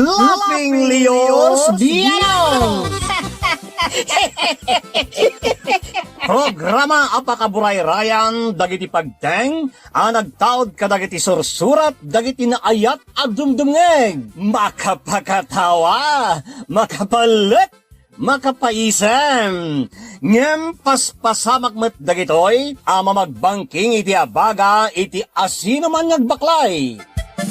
Laughing Leos Bianong! Programa apakaburay-rayan dagiti pagteng ang nagtaod kadagiti sursurat dagiti naayat at dumdumngeg makapakatawa makapalit makapaisem ngem paspasamak met dagitoy ama magbangking iti abaga iti asino man ngagbaklay.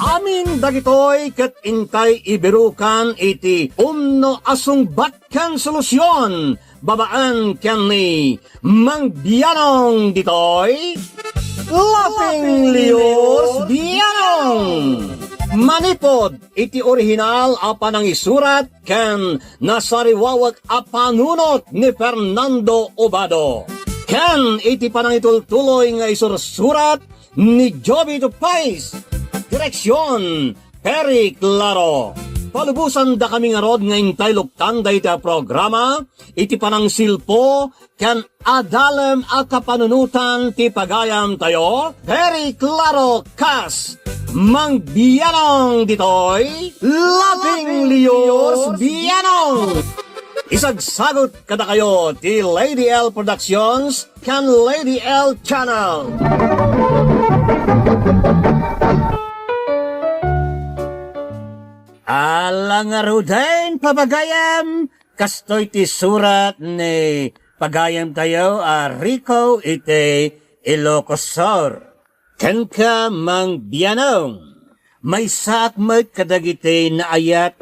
Amin dagitoy ket intay ibirukan iti umno asung batkan solusyon babaan ken ni Mang Bianong ditoy Laughing Leos Bianong manipod iti orihinal a panang isurat ken nasariwawak a panunot ni Fernando Obado ken iti panang itultuloy nga isursurat ni Joby Tupais. Direksyon, Perry Claro. Palubusan da kami nga rod nga intay luktan da iti programa, iti panang silpo, ken adalem a kapanunutan ti pagayam tayo, Perry Claro Kas, Mang Bianong ditoy, Laughing Leos Bianong. Isagsagot kada kayo ti Lady L Productions, ken Lady L Channel. Alang arudain pabagayam, kastoy ti surat ni pagayam tayo Rico iti Ilocosor. Ken ka Mang Bianong, may saakmet kadagiti na ayat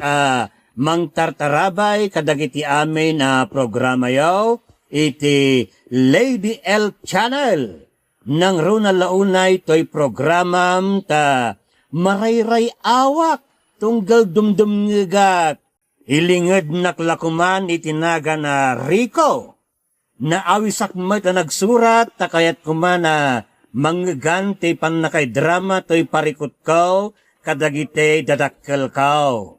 Mang Tartarabay kadagiti amin programa yaw iti Lady L Channel. Nang runa launay to'y programam ta marayray awak tunggal dumdum ngegat. Ilingad naklakuman itinaga na Rico. Na awisak met na nagsurat takayat kumana mangganti pan nakay drama to'y parikot ko kadagite dadakkel ko.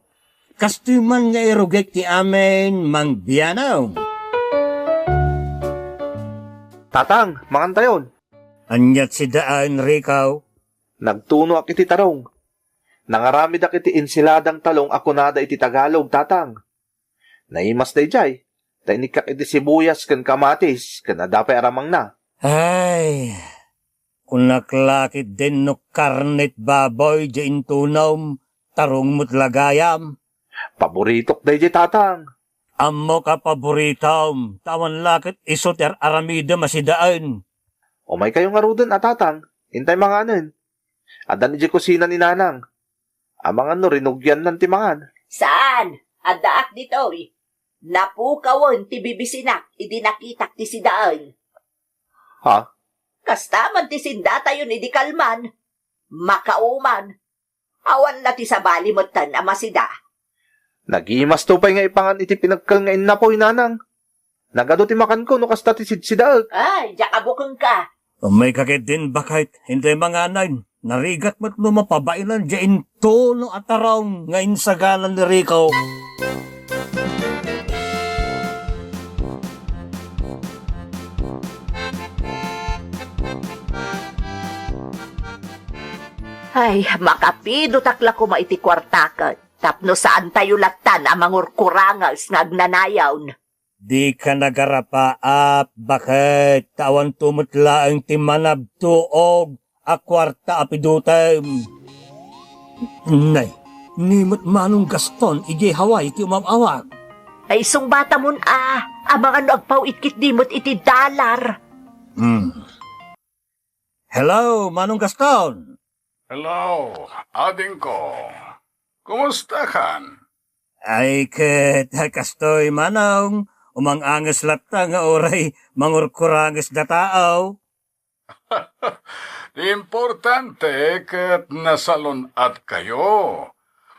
Kastuman nga irugek ti amin Mang Bianong. Tatang, manganta yon. Anyat si daan Rico. Nagtuno ak iti tarong. Nangaramid ak iti insiladang talong ako nada iti Tagalog, tatang. Naimas day jay. Tainikak iti sibuyas ken kamatis, ken adapay aramang na. Ay, kunaklakit din no karnet baboy jain tunom, tarong mutlagayam. Paboritok day jay, tatang. Ammo ka paboritom, tawan lakit isoter aramida masidaan. O may kayong arudan, tatang. Hintay mga anin. Adan iti kusina ni nanang. Amang ano, rinugyan ng timangan. Saan? Adaak ditoy. Napukawon ti bibisinak, idinakitak ti sidaan. Ha? Kastaman ti sindata yun idikalman. Makauman. Awan na ti sabali mo tan amasida. Nagimas to pa'y nga ipangan iti pinagkal nga inapoy, nanang. Nagado ti makan ko, no kasta ti sidsidaag. Ay, jakabukang ka. May kakit din bakit, hindi mga nain. Narigat mo't lumapabailan jain tono at araw ngayon sa galan ni Rico. Ay, makapido takla ko maiti kwartakat. Tapno saan tayo latan ang mangurkurangas nga agnanayawn. Di ka nagarapaap, bakit tawan tumutla ang timanab tuog a kwarta apidutem. Nay, nimot manong Gaston, iji Hawaii ti umamawag. Ay, isong bata mun amang ano agpaw itkit dimot iti dalar. Hello, manong Gaston. Hello, ading ko. Kumusta kan? Ay, kastoy manong, umang-angas latta nga oray mangurkurangas da tao. Importante ket nasalon at kayo.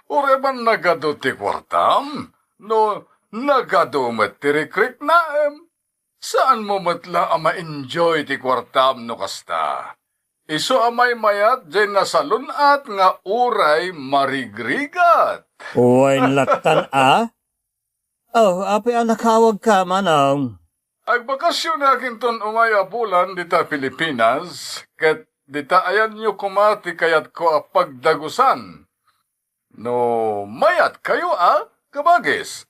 Ureban nagado ti kwartam, no nagado met ti recruit naem. Saan mo matla ma-enjoy ti kwartam no kasta? Iso amay mayat dyan nasalon at nga uray marigrigat. Uwain latan Oh, api nakawag ka manong. Agbakasyon na kinton umaya bulan dita Pilipinas, ket dita ayan nyo kumati kayat ko a pagdagusan. No, mayat kayo kabagis.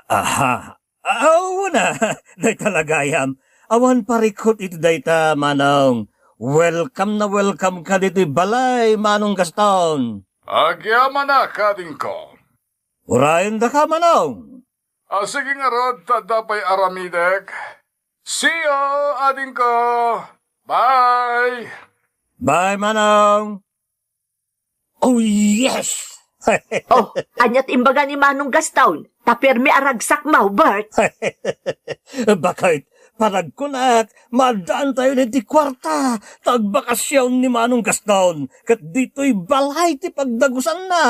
Aha. Aw na. Day talagayam. Awan parikot iti dayta manong. Welcome na welcome ka dito balay manong Gaston. Agyaman na kading ko. Urayan da ka manong. Sige nga rod, tadapay aramidek. See you, ading ko. Bye! Bye manong. Oh yes! Oh, anyat imbaga ni Manong Gaston. Tapirmi aragsak mo, Bert. Bakit? Panagkunak, madaan tayo ni ti kwarta. Tagbakasyon ni Manong Gaston. Kat dito'y balay ti pagdagusan na.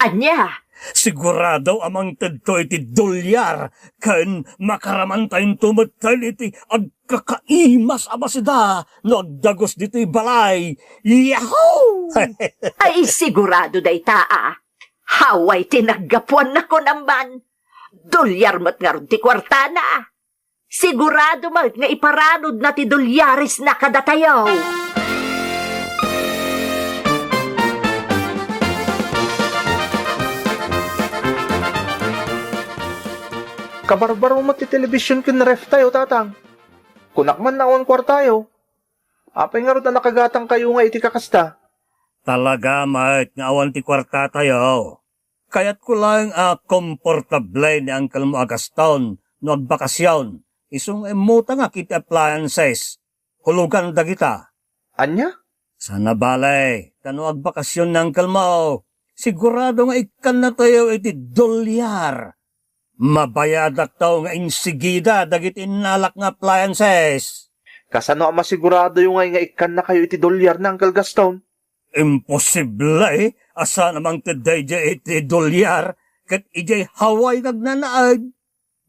Anya? Sigurado amang tedto iti dolyar. Ken makaraman tayong tumatay iti agkakaimas abasida. No agdagos dito'y balay. Yahoo! Ay, sigurado day taa. Haway tinaggapuan na ko naman. Dolyar mo't nga ron ti kwarta na. Sigurado mo't nga iparanod na ti dolyaris na kadatayaw. Kabarbaro mo ti television kin ref tayo, tatang. Kunakman na on kwartayo. Apay nga ron na nakagatang kayo nga iti kakasta. Talaga, mate, nga awan ti kwarta tayo. Kaya't ko lang komportable ni Uncle mo Agaston no agbakasyon. Isong emuta nga kiti appliances. Hulugan da kita. Anya? Sana balay, kano agbakasyon ni Uncle mo. Sigurado nga ikan na tayo iti dolyar. Mabayadak tao nga insigida dagit inalak nga appliances. Kasano ang masigurado yung nga ikan na kayo iti dolyar na Uncle Gaston? Imposible eh. Asa namang taday iti dolyar kat ijay Hawaii nagnanaad.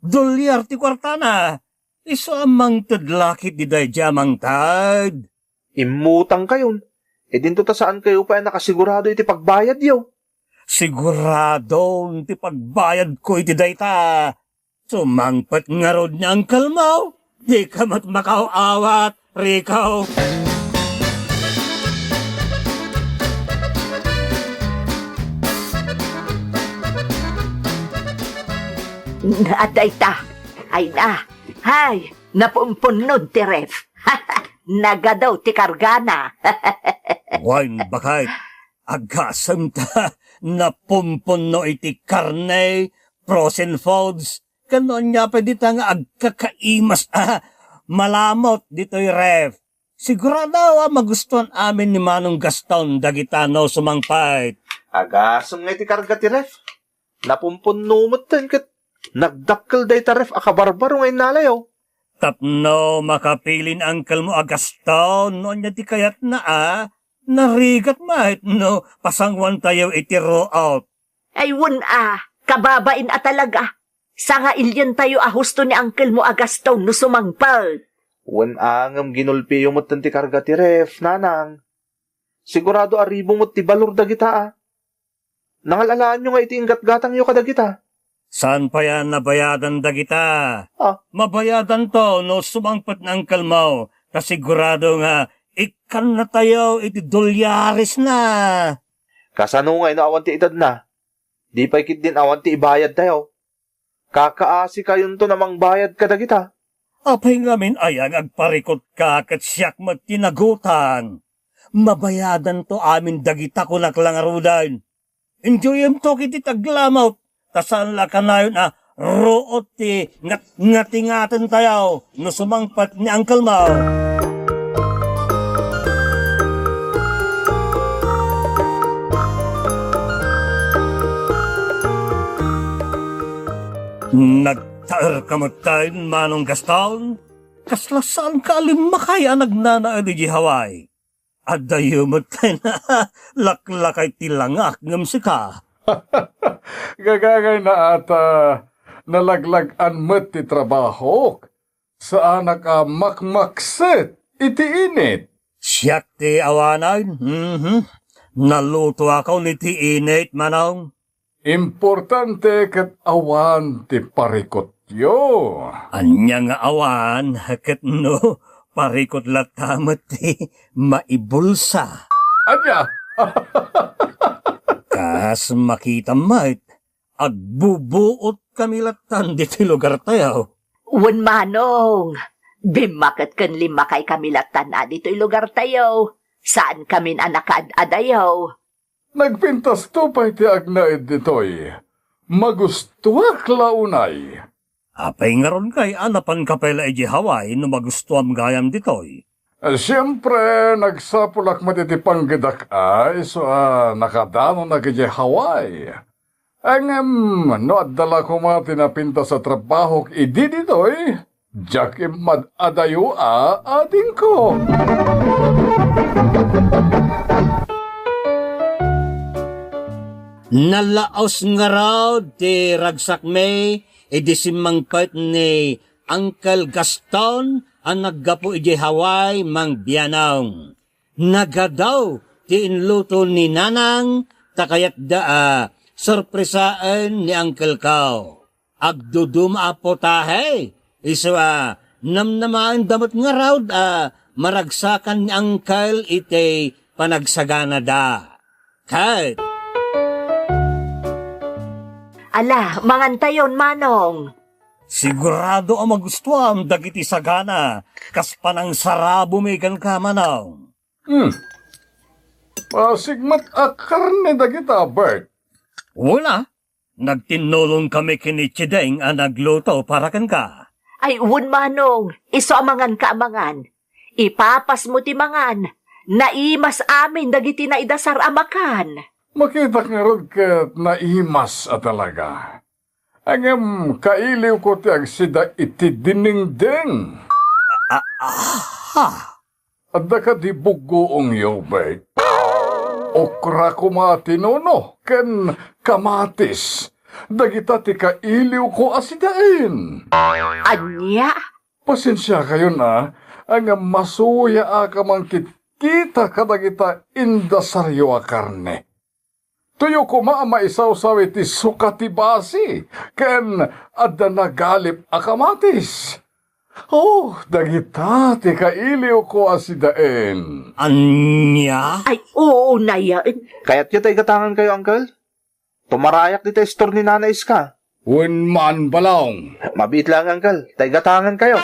Dolyar ti kwartana. Iso amang tadlakit di day jamang tad. Imutang kayon. E dinto ta saan kayo pa nakasigurado iti pagbayad yo? Sigurado ti pagbayad ko iti dayta. Sumangpat nga rod niya ang kalmaw. Di ka mat makaw-awat, Rico. Naaday ta. Ay na. Hay, napumpunod ti ref. Nagadaw ti kargana. Wine bakit? Agasam ta napumpuno iti karne, frozen foods. Kanon niya pa dita nga agkakaimas. Malamot dito'y ref. Sigurado magustuhan amin ni Manong Gaston dagitano sumangpait. Agasong nga iti karga ti ref. Napumpunumot tan kat nagdakkel day ta ref akabarbaro nga inalayaw. Tapno makapilin Uncle mo Agaston noon niya di kayat na narigat mahit no pasangwan tayo iti roll out. Ay wun kababain talaga. Sanga ilyan tayo husto ni Uncle mo Agaston no sumangpal. Wan angam ginulpi yung ti karga ti ref, nanang. Sigurado aribo mo't ti balur dagita Nangalalaan nyo nga iti inggat-gatang nyo kadagita. Saan pa yan nabayadan dagita? Mabayadan to no sumangpat ng Uncle mo. Kasigurado nga ikan na tayo iti dolyaris na. Kasano nga ino awan ti edad na. Di pa ikit din awan ti ibayad tayo. Kakaasi kayon to namang bayad kadagita. Apay ngamin ayang agparikot ka kat siyak magtinagutan. Mabayadan to amin dagita kunaklang arudan. Enjoyem to kiti taglamaw. Tasan la kanayon root ti ngatingatan tayo no sumangpat ni Uncle mo. Nagtaer kamatayin Manong Gaston. Kaslasan ka alimakaya nagnanaan di Hawaii. Adayo matay na laklakay tilangak ngam sika. Gagagay na ata nalaglagan met ti trabaho. Saan ka makmakset iti init. Siyak ti awanay. Naluto ako ni ti init manong. Importante kat awan ti parikot yo. Anya nga awan, ket no, parikot latamat ti maibulsa. Anya? Kas makita mat, agbubuot kami latan di ti lugar tayo. Wan manong, bimakat kan lima kay kamilatan na dito'y lugar tayo. Saan kami anakad-adayaw? Nagpintas to pa iti agnaid ditoy. Magustuak launay. Apay nga ron kay anapan kapela iji Hawaii no magustuam gayam ditoy. Siyempre, nagsapulak matiti panggidak ay so nakadano na kaya Hawaii. Ang no adala ko mga tinapinta sa trabaho idi ditoy, jak mad-adayo ading ko. Nalaos nga raw ti ragsak may idisimangpet ni Uncle Gaston ang naggapo iji Hawaii mang biyanong. Nagadaw ti inluto ni Nanang takayat sorpresaan ni Uncle Kao. Agduduma po tahe. Iso namnamaan damot nga raw maragsakan ni Uncle iti panagsagana da. Kahit Ala, mangantayon manong. sigurado ang magustuhan dagiti sagana kas panang sarabo may kan kamanaw. Sigmat akarne dagita, Bert. Wala. Nagtinulong kami kini Chideng ang nagluto para kan ka. Ay, un manong, iso amangan ka amangan. Ipapas mo ti mangan. Naimas amin dagiti na idasar amakan. Makita nga rin kat naimas talaga. Ang kailiw ko ti agsida iti diningding. Ha? Adda ka di bugoong yobay. Okra kumatinuno, ken kamatis. Dagita ti kailiw ko asidain. Anya? Pasensya kayo na, ang masuya ka man kita kadagita indasaryo a karne. Tuyo ko maisawsaw iti sukati basi, ken adda nagalip a kamatis. Oh, dagita ti kailiw ko asidain. Anya? Ay, oo na yan. Kaya't yun tayo gatangan kayo, Uncle. Tumarayak dito store ni Nanay Iska. Wen man balong. Mabit lang, Uncle. Tayo gatangan kayo.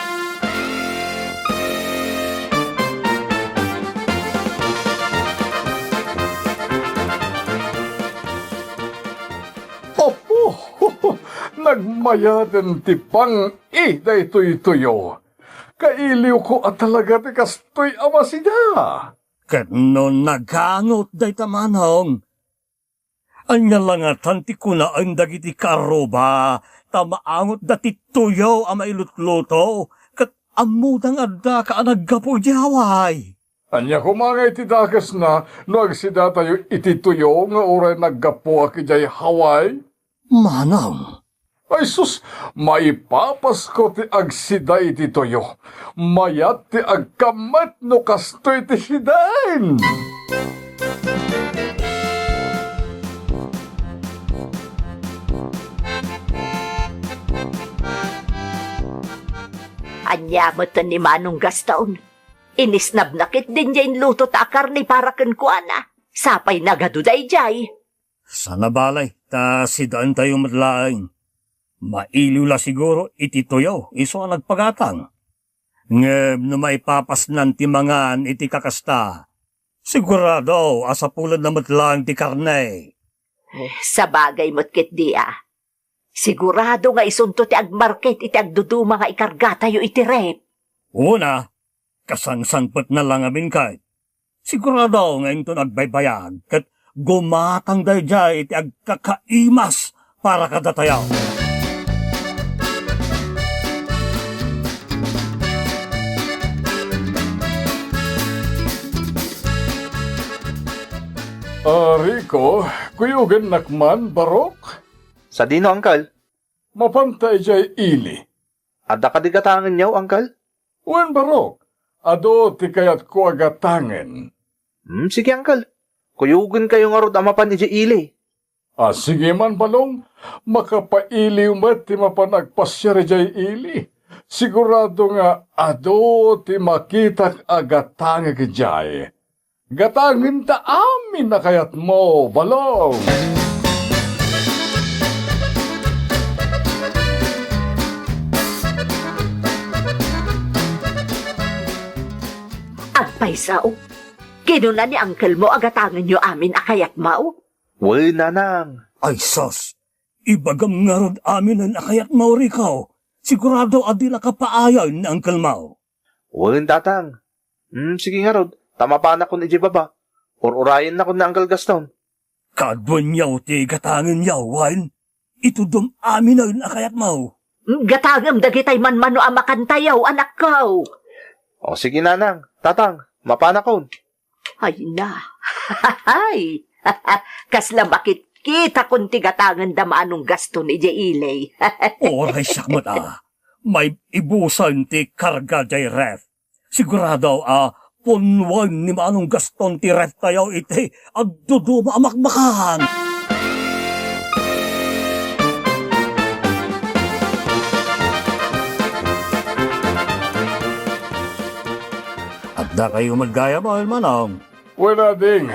Opo, nagmayaden ti pang-i da ito'y-tuyo. Kailiw ko at talaga ti kastoy amasida. Ket no nagangot day tamanong. Anya lang at hanti ko na ang dagiti karoba, tamaangot dati tuyo ang mailutluto, ket amudang adda ka naggapo di Hawaii. Anya ko mga itidakas na no agsida tayo itituyo nga oray naggapo akijay Hawaii. Manang, Ay sus, maipapas ko ti agsida itituyo. Mayat ti agkamat no kastoy ti sidain. Anya mo ni Manong Gaston. Inisnab nakit din dyan luto ta karni para kan kuana. Sapay nagaduday jay. sana balay, ta sidaan tayo matlaing. Mailiw la siguro iti tuyo, iso ang nagpagatang. Ngeb no maipapasnan ti mangan iti kakasta. Sigurado, asa pulad na matlaang ti karne. Sa bagay mo't kit di Sigurado nga isunto ti agmarket iti agduduma nga ikarga tayo iti rep. Una, kasangsangpet na lang amin kahit. Sigurado ngayon to nagbaybayag, kat gumatang dayjay iti agkakaimas para kadatayaw. Rico, kuyugan nakman barok? Sa dino, Uncle? Mapantay jay ili. Adda ka di gatangan niyo, Uncle? Wen barok, ado ti kayat ko agatangen. Sige, Uncle. Kuyugan kayo nga rod amapan iji ili. Sige man balong, makapailiw mat ti mapanagpasyari jay ili. Sigurado nga ado ti makitak agatangin jay. Gatangin ta amin na kayat mo, balong. Agpay sao? Kinuna ni Uncle mo agatangan nyo amin akayat mo? Well, nanang. Ay sos, ibagam nga rod amin ang akayat mo rikaw. Sigurado adi nakapaayaw ni Uncle Mau. Well, tatang. Sige nga rod. Tama pa na ko ni Jibaba. Or-urayan na ko na Uncle Gaston. Kadwan yaw ti gatangan yaw, Wine. Ito dum amin na yung akayat mo. Gatangam dagitay man mano amakantayaw, anak ko. O sige, nanang. Tatang, mapana ko. Ay na. Hay. Kasla bakit kita kung tigatangan damanong gasto ni Jailay. Oray siya mata. May ibusan ti karga jay ref. Sigurado punwan ni manong gaston ti ref tayo iti agduduma amakmakahan. Adda kayo magaya mo, manong. Wala ding.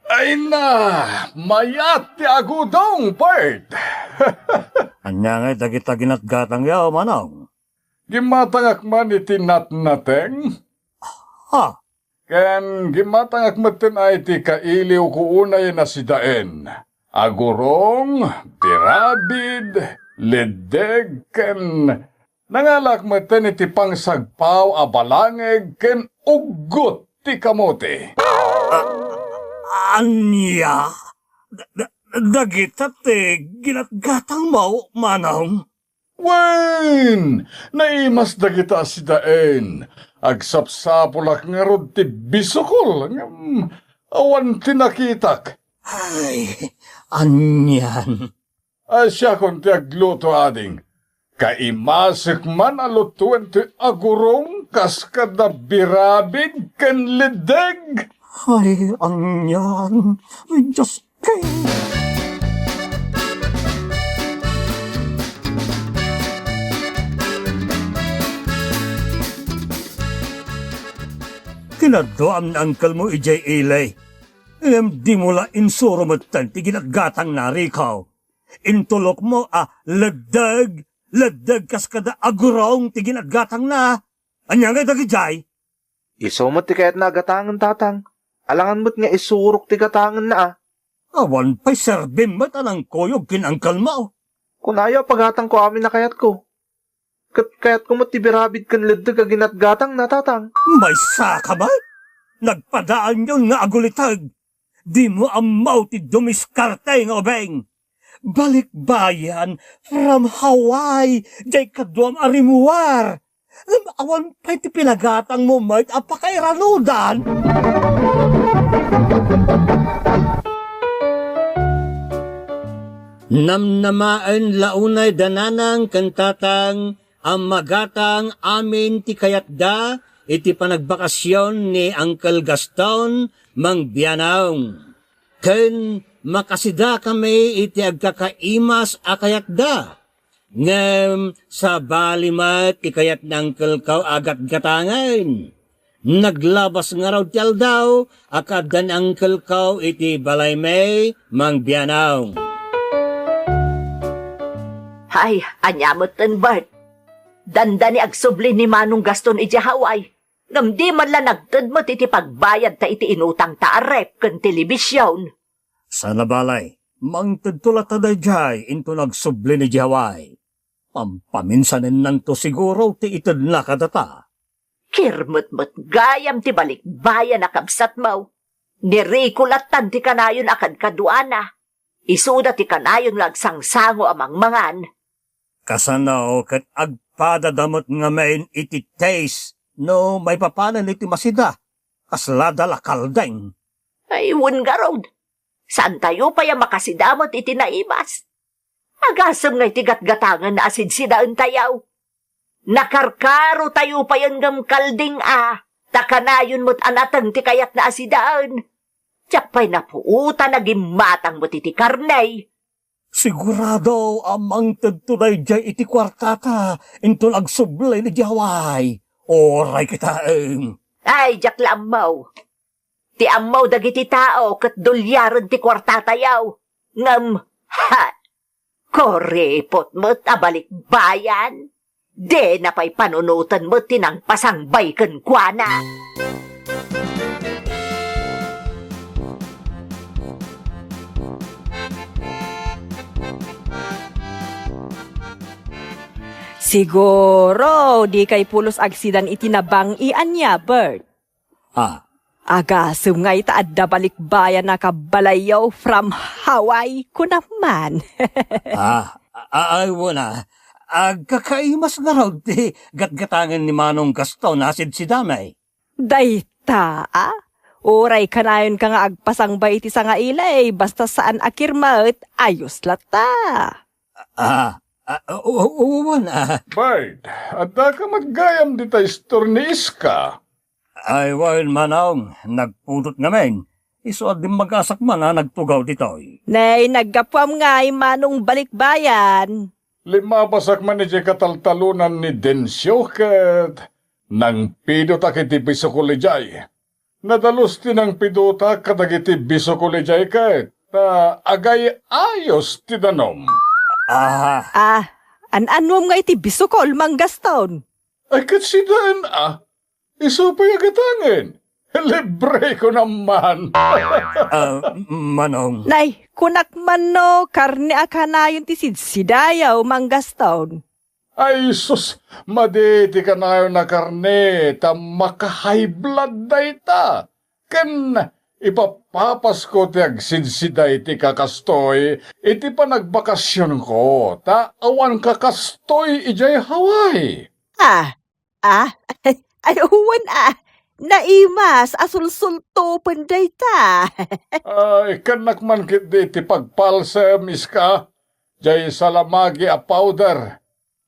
Ay na, mayat ti agudong, Bert. Anya nga dagita ginatgatang yaw, manong. Gimatangak man iti natnateng. Ha? Ken gimatangak matin ay ti kailiw ko unay na si Daen. Agurong, pirabid, ledeg, ken nangalak matin iti pangsagpaw abalangeg, ken ugot ti kamote. Anya? Dagita ti ginatgatang mo, manong. Wen! Naimas dagita si Daen. Agsapsapulak nga rod ti bisukol. Awan tinakitak. Ay, anyan. Asya kung ti agluto ading. Kaimasik man alutuan ti agurong kas kada birabid ken lideg. Ay, anyan. Ay, Diyos kay. Kinadoam na Uncle mo ijay ilay. Di mo la insuro matan ti ginatgatang narikaw. Intulok mo ladag kas kada agurong ti ginatgatang na. Anya nga dagijay? Isumot ti kayat na gatangan, tatang. Alangan mo't nga isurok ti gatangan na Awan pa'y serbin mo't anang koyog kin Uncle mo. Kung ayaw paghatang ko amin na kayat ko. Kayat ko mo't tibirabid kan ledag ka ginatgatang na, tatang. May saka ba? Nagpadaan yun nga agulitag. Di mo amaw ti dumiskarte nga obeng. Balikbayan from Hawaii, jay kaduam arimuar. Awan pa'y ti pinagatang mo may't apakairanudan. Namnamaan launay dananang kantatang ang magatang amin ti kayatda iti panagbakasyon ni Uncle Gaston Mangbianaw. Ken makasida kami iti agkakaimas akayatda. Ngem sa balimat ti kayat ng Uncle Kaw agat gatangan. Naglabas nga raw tiyal daw akadan Uncle Kaw iti balay may Mangbianaw. Ay, anyamot ten Bart. Danda ni agsubli ni Manong Gaston iti Hawaii. Ngam di man lang nagtad mo iti pagbayad ta iti inutang ta arep ken telebisyon. Sana balay, mangtadtulat ta dayjay into nagsubli ni Hawaii. Pampaminsanin nanto siguro ti itad na kadata. Kirmut-mut gayam ti balik bayan nakabsat mo. Nirikulat ti kanayon akad kaduana. Isuda ti kanayon lagsangsango amang mangan. Kasanaw kat agpadadamot nga main iti taste no may papanan iti masida. Kaslada lakaldeng. Ay, wungarod. Saan tayo pa yung makasidamot iti naimas? Agasam nga iti gatgatangan na asid sidaan tayaw. Nakarkaro tayo pa yung gamkalding Takanayon mo't anatang ti kayat na asidaan. Tiyak pa'y napuuta nagimatang mo't iti karnay. Sigurado amang tagtunay jay iti kwartata into nagsublay ni Hawaii. Oray kita Ay, jak lamaw. Ti amaw dagiti tao kat dolyaran ti kwarta tayaw. Ngam, ha, korepot mo't abalik bayan. De na pa'y panunutan mo't tinang pasangbay ken kuana. Siguro, di kay pulos agsidan itinabang ianya, Bert. Ah, Agasum nga itaadda balikbayan na kabalayaw from Hawaii ko naman. ayaw na. Agkakaimas na raw di gatgatangan ni Manong Gaston asid si damay. Dayta, Uray kanayon ka nga agpasangbay iti sa nga ilay, basta saan akirmat, ayos lata. Oo na. Bert, adda ka maggayam di tayo store ni Iska. Ay, well, Manong, nagpudot namin. Isuad din magasak man na nagtugaw ditoy. Nay, naggapwam nga manong balikbayan. Lima basak man ni kataltalunan ni Densyo kat nang pidota kiti biso kolejay. Nadalos din ang pidota kadagiti biso kolejay kat agay ayos ti danom. An-anom nga iti bisukol, Mang Gaston. Ay katsidaan iso pa yagatangin. Libre ko naman. Manong. Nay, kunak man no, karne akanayon ti sidsidayaw, Mang Gaston. Ay sus, maditi ka na na karne, ta maka-high blood day ta. Ken ipapapas ko ti agsidsiday ti kakastoy, iti pa nagbakasyon ko, ta awan kakastoy ijay Hawaii. Ay, uwan naimas, asulsulto panday ta. Ay, kanak man kit di ti pagpalsa, miska, jay salamagi a powder.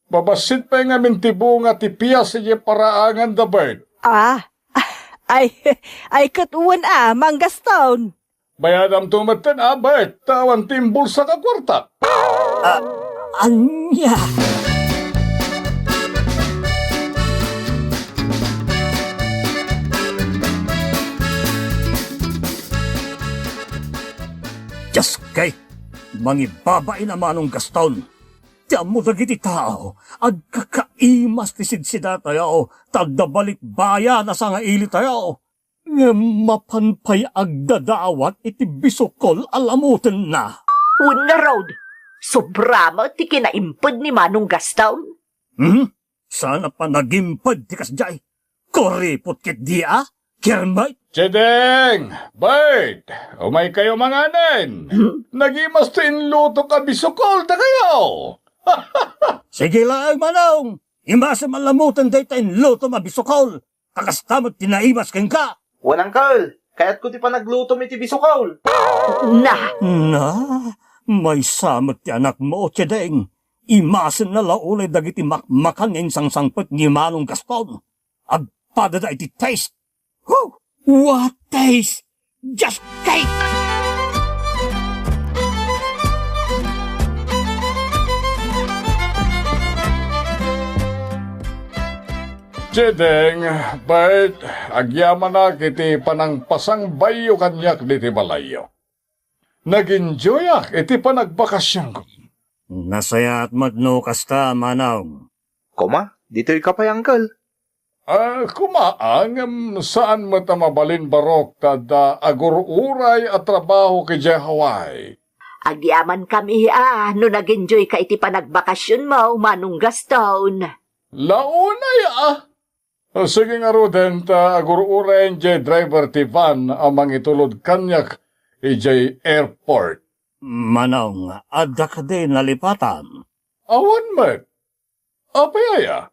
Babasit pa nga mintibunga ti piyas ijay paraangan da bird. Ay, katuwan Mang Gaston. Bayadam tumaten bird, tawan timbul sa kakwarta. Anya? Diyos kay, mangibabain na Manong Gaston. Diyan mo dagiti tao, agkakaimas ti sidsida tayo, tagdabalik baya na sa nga ili tayo. Nga mapanpay agdadawat iti bisukol alamutin na. Una road, sobrama ti kinaimpod ni Manong Gaston. Sana pa nagimpad ti kasjay. Koripot kit dia, kirmay. Chedeng! Bert! Umay kayo manganen! Nagimas to inluto ka bisukol ta kayo! Sige lang, Manong. Imasa malamutan day tayo luto mabisukol. Kakastamot tinaimas kang ka. Wanang Carl, kaya't ko ti pa nagluto mi ti bisukol. Na, May samot ti anak mo, Chedeng. Imasin na laulay dagiti makmakan ng sangsangpot ni Manong Gaston. Agpada da iti taste. Whew! What taste? Just cake! Chedeng, Bert, agyaman na kiti panang pasang bayo kanyak diti balayo. Nag-enjoy iti panagbakasyon ko. Nasaya at madno kasta, Manong. Koma, dito'y kapay, Uncle. Kumaang saan mo mabalin barok tada agururay at trabaho kay Hawaii. agyaman kami no nag-enjoy ka iti panagbakasyon mo, Manong Gaston. Launay sige nga Ruden, agururay driver ti van amang itulod kanyak ijay airport. Manong, adda ka din nalipatan. Awan met. Apayaya?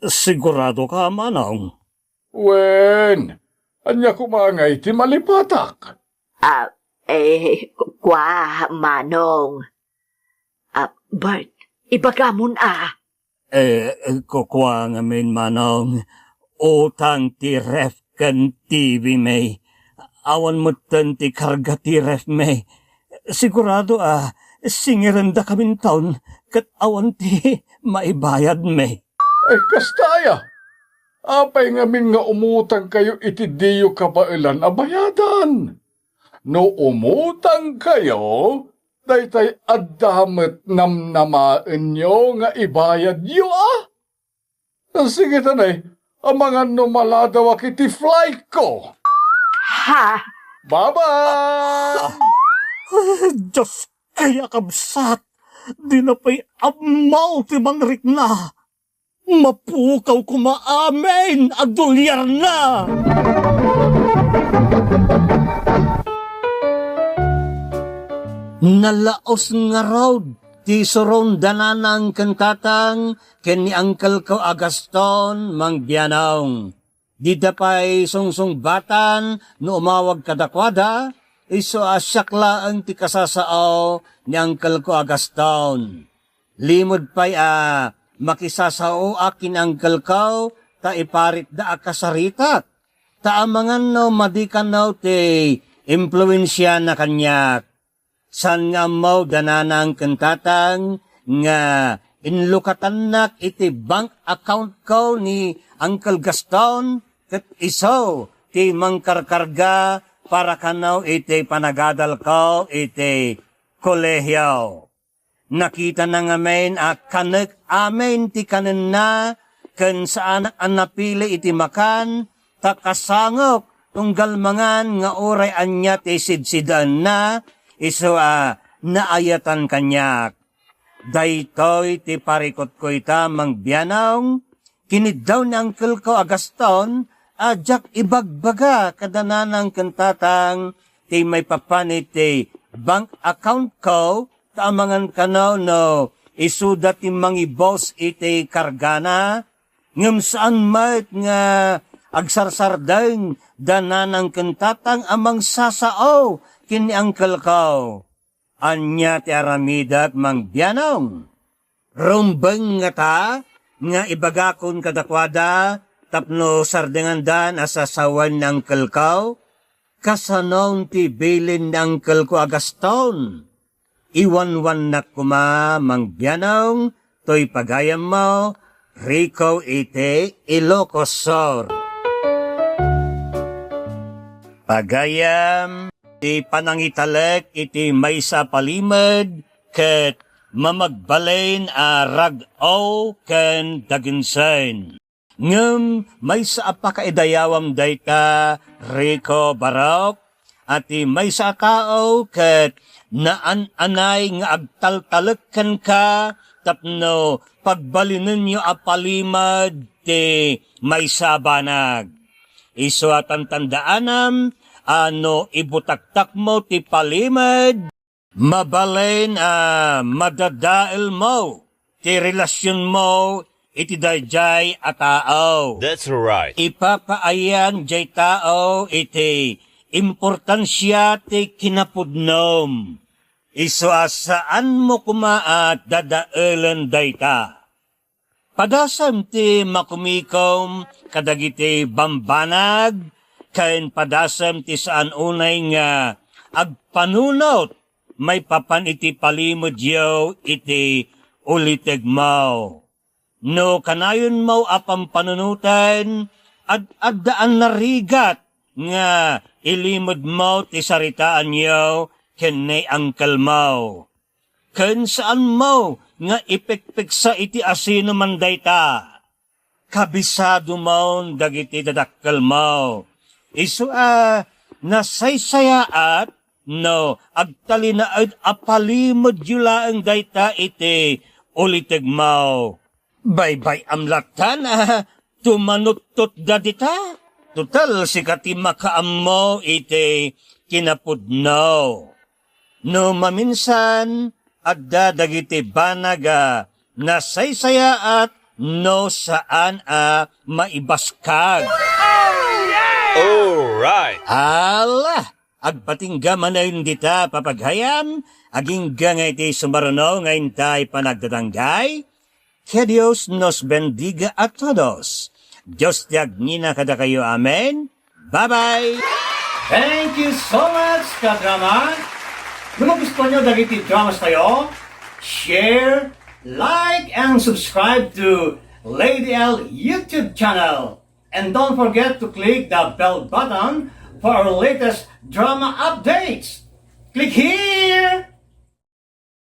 Sigurado ka, Manong. Wen, anya kumangay ti malipatak. Manong. Bert, ibagamon Kukwa ngamin, Manong. Utang ti ref kan TV may. Awan mo ti karga ti ref may. Sigurado singiranda kamin taon kat awan ti maibayad may. Kastaya. Apay ngamin nga umutang kayo iti diyo kabailan abayadan. No umutang kayo, daytay addamet namnamaan nyo nga ibayad yo Sige tanay, ang mga numaladaw iti flight ko. Ha? Bye-bye! Diyos kaya kabsat, di na pa'y amaw ti mangrik na. Mapukaw kumaamin, adulyar na. Nalaos nga road, ti sorondanan ng kantatang, ken ni Uncle ko Agaston, mangbianaw. Di dapay sungsung-batan, no umawag kadakwada, iso asyakla ang ti kasasao ni Uncle ko Agaston. Limod pa'y makisasao akin Uncle ko, ta iparit da akasaritat. Ta amangan no madikan no ti impluensya na kanyak. San nga mo dananang kantatang nga inlukatan nak iti bank account ko ni Uncle Gaston ket iso ti mangkarkarga para kanaw iti panagadal ko iti kolehiyo. Nakita na nga men kanek amen ti kanen na ken saan ang napili iti makan takasangok tunggal mangan nga oray anya ti sidsidan na iso naayatan kanyak. Daytoy ti parikot ko ita mangbianaw, kinid daw ni Uncle ko Agaston, ajak ibagbaga kadananang kantatang ti may papanit ti bank account ko, taamangan kanaw no, isuda ti mangibos iti kargana, ngam saan mayt nga agsarsardeng dananang kantatang amang sasao, kini Uncle ko. Anya ti aramidat mangbianong. Rumbeng nga ta, nga ibagakon kadakwada, tapno sardengandan asasawan ng Uncle ko, kasanong ti bilin ng Uncle ko Agaston. Iwan-wan na kuma mangbianong, to'y pagayam mo, Rico ite Ilocosor. Pagayam, iti panangitalek iti maysa palimad ket mamagbalain rag-aw ken daginsen. Ngem maysa apakaidayawam dayta Rico Barok ati maysa tao ket naan-anay nga agtaltalek ken ka tapno pagbalinen nyo apalimad ti maysa banag. Isu atan tandaanam ano ibutaktak mo ti palimad, mabalain madadael mo, ti relasyon mo, iti dayjay a tao. That's right. Ipapaayan jay tao, iti importansya ti kinapudnom. Iso saan mo kumaat dadaelan dayta. Padasam ti makumikom, kadagiti bambanag, kain padasam ti saan unay nga agpanunot may papan iti palimod yaw iti uliteg mo. No kanayon mo apang panunutan at addaan narigat nga ilimod mo ti saritaan yaw kenay Uncle mo. Ken saan mo nga ipekpek sa iti asino mandayta. Kabisado mo dagiti dadakkel mo. Isu nasaysayaat no agtalinaad apalimod yulaang dayta iti uliteg mo. Baybay amlatan tumanuttot dadita. Total sikati makaam mo iti kinapudno. No maminsan adda dagiti banaga nasaysayaat no saan maibaskag. Alright. Ala, agpatingga manayon dita papaghayam, aging gangay ti sumarano ngayon tayo panagdadanggay. Que Dios nos bendiga a todos. Diyos tiagnina kada kayo, amen. Bye-bye. Thank you so much, kadrama. Kung gusto nyo dagiti dramas tayo, share, like, and subscribe to Lady L YouTube channel. And don't forget to click the bell button for our latest drama updates. Click here!